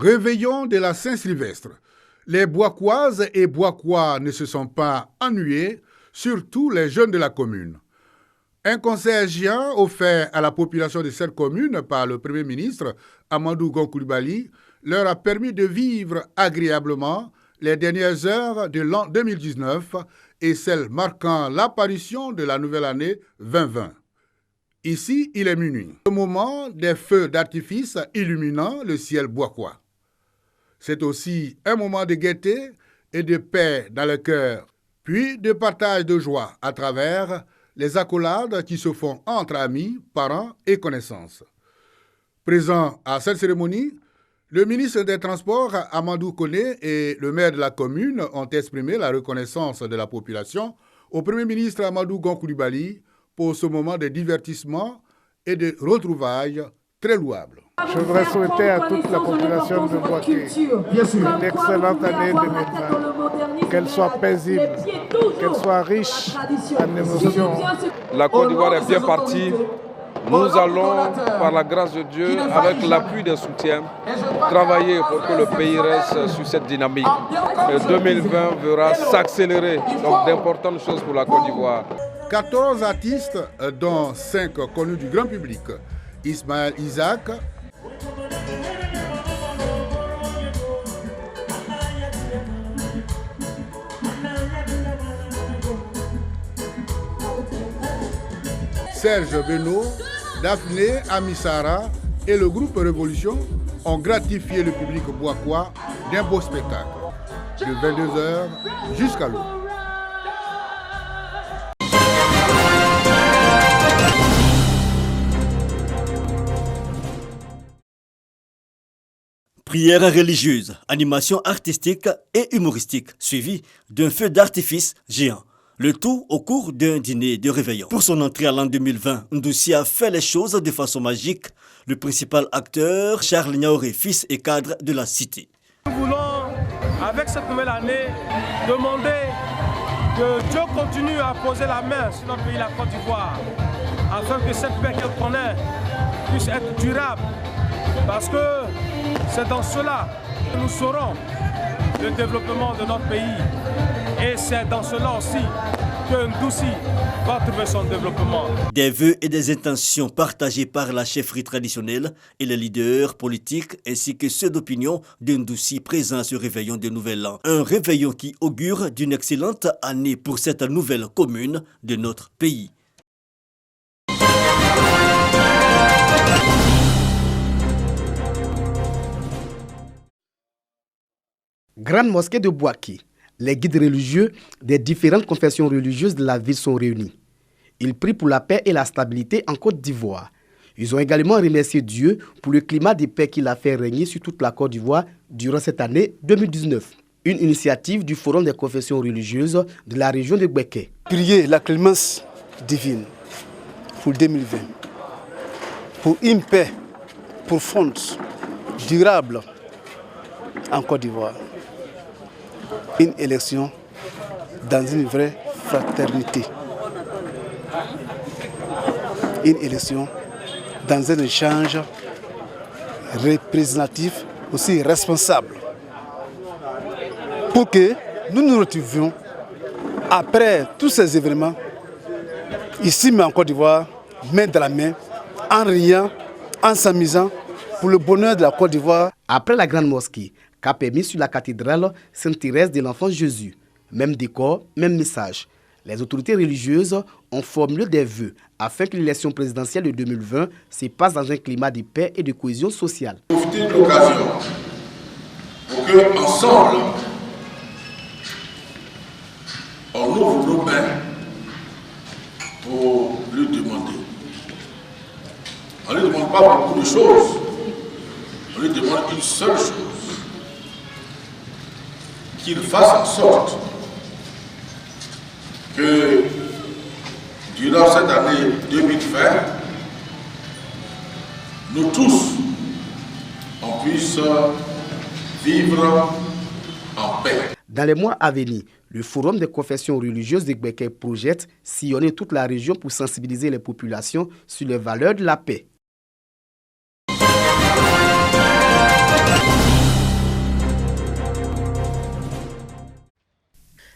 Réveillon de la Saint-Sylvestre. Les Boacoises et Boacois ne se sont pas ennuyés, surtout les jeunes de la commune. Un concert géant offert à la population de cette commune par le Premier ministre Amadou Gon Coulibaly leur a permis de vivre agréablement les dernières heures de l'an 2019 et celles marquant l'apparition de la nouvelle année 2020. Ici, il est minuit, le moment des feux d'artifice illuminant le ciel boacois. C'est aussi un moment de gaieté et de paix dans le cœur, puis de partage de joie à travers les accolades qui se font entre amis, parents et connaissances. Présent à cette cérémonie, le ministre des Transports, Amadou Koné, et le maire de la commune ont exprimé la reconnaissance de la population au Premier ministre Amadou Gon Coulibaly pour ce moment de divertissement et de retrouvailles très louable. Je voudrais souhaiter à toute la population de Boaké une excellente année 2020, qu'elle soit paisible, qu'elle soit riche en émotions. La Côte d'Ivoire est bien partie. Nous allons, par la grâce de Dieu, avec l'appui des soutiens, travailler pour que le pays reste sur cette dynamique. Et 2020 verra s'accélérer, donc d'importantes choses pour la Côte d'Ivoire. 14 artistes, dont 5 connus du grand public. Ismaël Isaac, Serge Beno, Daphné Amissara et le groupe Révolution ont gratifié le public boacois d'un beau spectacle, de 22h jusqu'à l'aube. Prières religieuses, animations artistiques et humoristiques, suivies d'un feu d'artifice géant. Le tout au cours d'un dîner de réveillon. Pour son entrée à l'an 2020, Ndoussi a fait les choses de façon magique. Le principal acteur, Charles Niaoré, fils et cadre de la cité. Nous voulons, avec cette nouvelle année, demander que Dieu continue à poser la main sur notre pays, la Côte d'Ivoire, afin que cette paix qu'elle connaît puisse être durable. Parce que c'est dans cela que nous saurons le développement de notre pays. Et c'est dans cela aussi que Ndoussi va trouver son développement. Des vœux et des intentions partagées par la chefferie traditionnelle et les leaders politiques ainsi que ceux d'opinion de Ndoussi présents à ce réveillon de Nouvel An. Un réveillon qui augure d'une excellente année pour cette nouvelle commune de notre pays. Grande mosquée de Boaké. Les guides religieux des différentes confessions religieuses de la ville sont réunis. Ils prient pour la paix et la stabilité en Côte d'Ivoire. Ils ont également remercié Dieu pour le climat de paix qu'il a fait régner sur toute la Côte d'Ivoire durant cette année 2019. Une initiative du Forum des confessions religieuses de la région de Boaké. Prier la clémence divine pour 2020, pour une paix profonde, durable en Côte d'Ivoire. Une élection dans une vraie fraternité. Une élection dans un échange représentatif, aussi responsable. Pour que nous nous retrouvions, après tous ces événements, ici mais en Côte d'Ivoire, main dans la main, en riant, en s'amusant, pour le bonheur de la Côte d'Ivoire. Après la grande mosquée, qu'a permis sur la cathédrale Sainte-Thérèse de l'Enfant Jésus. Même décor, même message. Les autorités religieuses ont formulé des vœux afin que l'élection présidentielle de 2020 se passe dans un climat de paix et de cohésion sociale. Profiter de l'occasion pour que, ensemble, on ouvre nos mains pour lui demander. On ne lui demande pas beaucoup de choses, on lui demande une seule chose. Qu'il fasse en sorte que durant cette année 2020, nous tous, on puisse vivre en paix. Dans les mois à venir, le Forum des confessions religieuses de Boaké projette sillonner toute la région pour sensibiliser les populations sur les valeurs de la paix.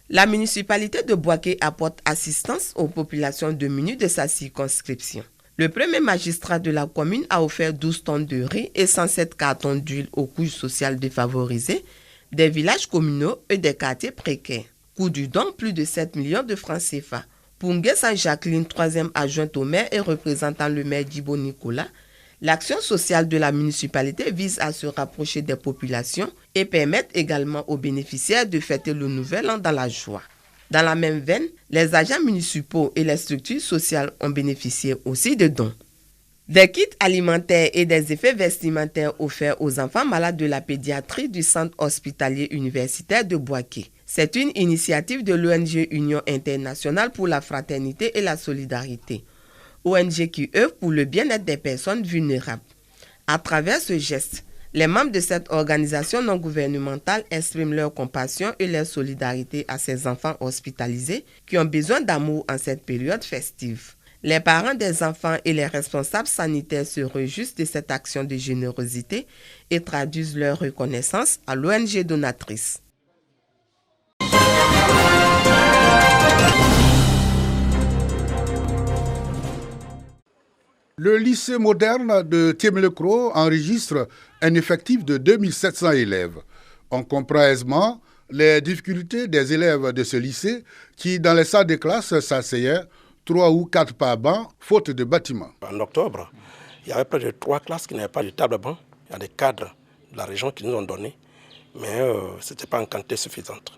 La municipalité de Boaké apporte assistance aux populations démunies de sa circonscription. Le premier magistrat de la commune a offert 12 tonnes de riz et 107 cartons d'huile aux couches sociales défavorisées, des villages communaux et des quartiers précaires. Coût du don, plus de 7 millions de francs CFA. Pour Nguessa Jacqueline, troisième adjointe au maire et représentant le maire Djibo Nicolas, l'action sociale de la municipalité vise à se rapprocher des populations et permettre également aux bénéficiaires de fêter le nouvel an dans la joie. Dans la même veine, les agents municipaux et les structures sociales ont bénéficié aussi de dons. Des kits alimentaires et des effets vestimentaires offerts aux enfants malades de la pédiatrie du centre hospitalier universitaire de Boaké. C'est une initiative de l'ONG Union internationale pour la fraternité et la solidarité, ONG qui œuvre pour le bien-être des personnes vulnérables. À travers ce geste, les membres de cette organisation non gouvernementale expriment leur compassion et leur solidarité à ces enfants hospitalisés qui ont besoin d'amour en cette période festive. Les parents des enfants et les responsables sanitaires se réjouissent de cette action de générosité et traduisent leur reconnaissance à l'ONG donatrice. Le lycée moderne de Tiemelekro enregistre un effectif de 2700 élèves. On comprend aisément les difficultés des élèves de ce lycée qui, dans les salles de classe, s'asseyaient 3 ou 4 par banc, faute de bâtiments. En octobre, il y avait près de 3 classes qui n'avaient pas de table banc. Il y a des cadres de la région qui nous ont donné, mais ce n'était pas en quantité suffisante.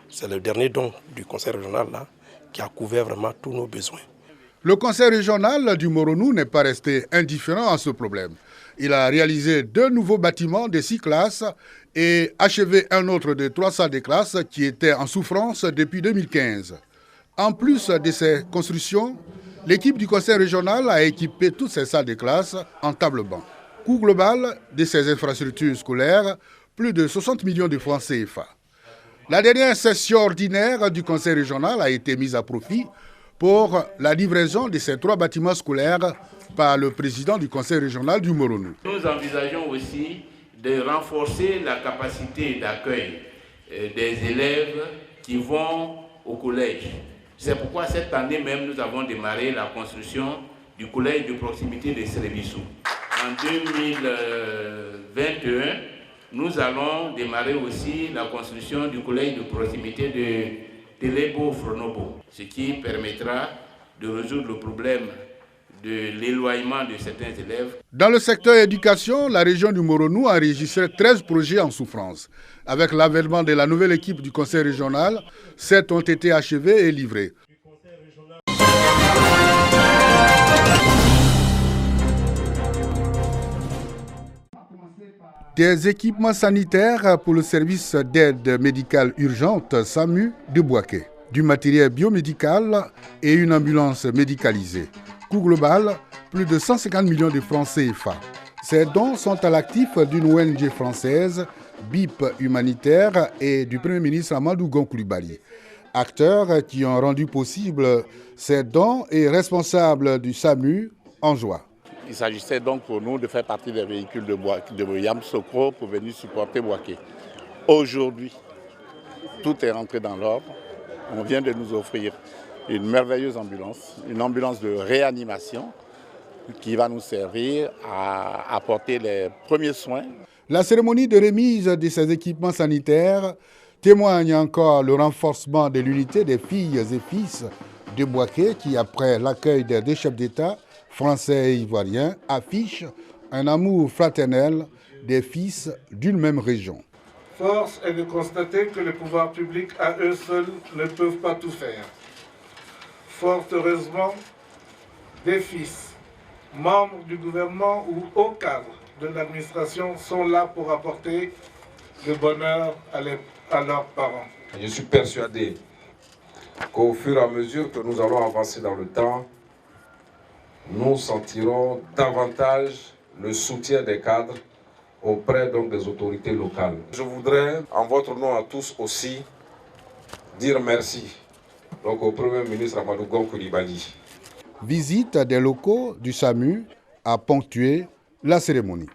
C'est le dernier don du conseil régional là, qui a couvert vraiment tous nos besoins. Le conseil régional du Moronou n'est pas resté indifférent à ce problème. Il a réalisé 2 nouveaux bâtiments de 6 classes et achevé un autre de 3 salles de classe qui étaient en souffrance depuis 2015. En plus de ces constructions, l'équipe du conseil régional a équipé toutes ces salles de classe en table-banc. Coût global de ces infrastructures scolaires, plus de 60 millions de francs CFA. La dernière session ordinaire du conseil régional a été mise à profit pour la livraison de ces 3 bâtiments scolaires par le président du conseil régional du Moronou. Nous envisageons aussi de renforcer la capacité d'accueil des élèves qui vont au collège. C'est pourquoi cette année même, nous avons démarré la construction du collège de proximité de Sérébissou. En 2021, nous allons démarrer aussi la construction du collège de proximité de Télébo-Fronobo, ce qui permettra de résoudre le problème de l'éloignement de certains élèves. Dans le secteur éducation, la région du Moronou a enregistré 13 projets en souffrance. Avec l'avènement de la nouvelle équipe du conseil régional, 7 ont été achevés et livrés. Des équipements sanitaires pour le service d'aide médicale urgente SAMU de Boaké, du matériel biomédical et une ambulance médicalisée. Coût global, plus de 150 millions de francs CFA. Ces dons sont à l'actif d'une ONG française, BIP Humanitaire, et du Premier ministre Amadou Gon Coulibaly. Acteurs qui ont rendu possible ces dons et responsables du SAMU en joie. Il s'agissait donc pour nous de faire partie des véhicules de Yamoussoukro pour venir supporter Boaké. Aujourd'hui, tout est rentré dans l'ordre. On vient de nous offrir une merveilleuse ambulance, une ambulance de réanimation qui va nous servir à apporter les premiers soins. La cérémonie de remise de ces équipements sanitaires témoigne encore le renforcement de l'unité des filles et fils de Boaké qui, après l'accueil des 2 chefs d'État, français et ivoiriens, affichent un amour fraternel des fils d'une même région. Force est de constater que les pouvoirs publics à eux seuls ne peuvent pas tout faire. Fort heureusement, des fils, membres du gouvernement ou hauts cadres de l'administration sont là pour apporter le bonheur à leurs parents. Je suis persuadé qu'au fur et à mesure que nous allons avancer dans le temps, nous sentirons davantage le soutien des cadres auprès donc des autorités locales. Je voudrais, en votre nom à tous aussi, dire merci donc, au Premier ministre Amadou Gon Coulibaly. Visite des locaux du SAMU a ponctué la cérémonie.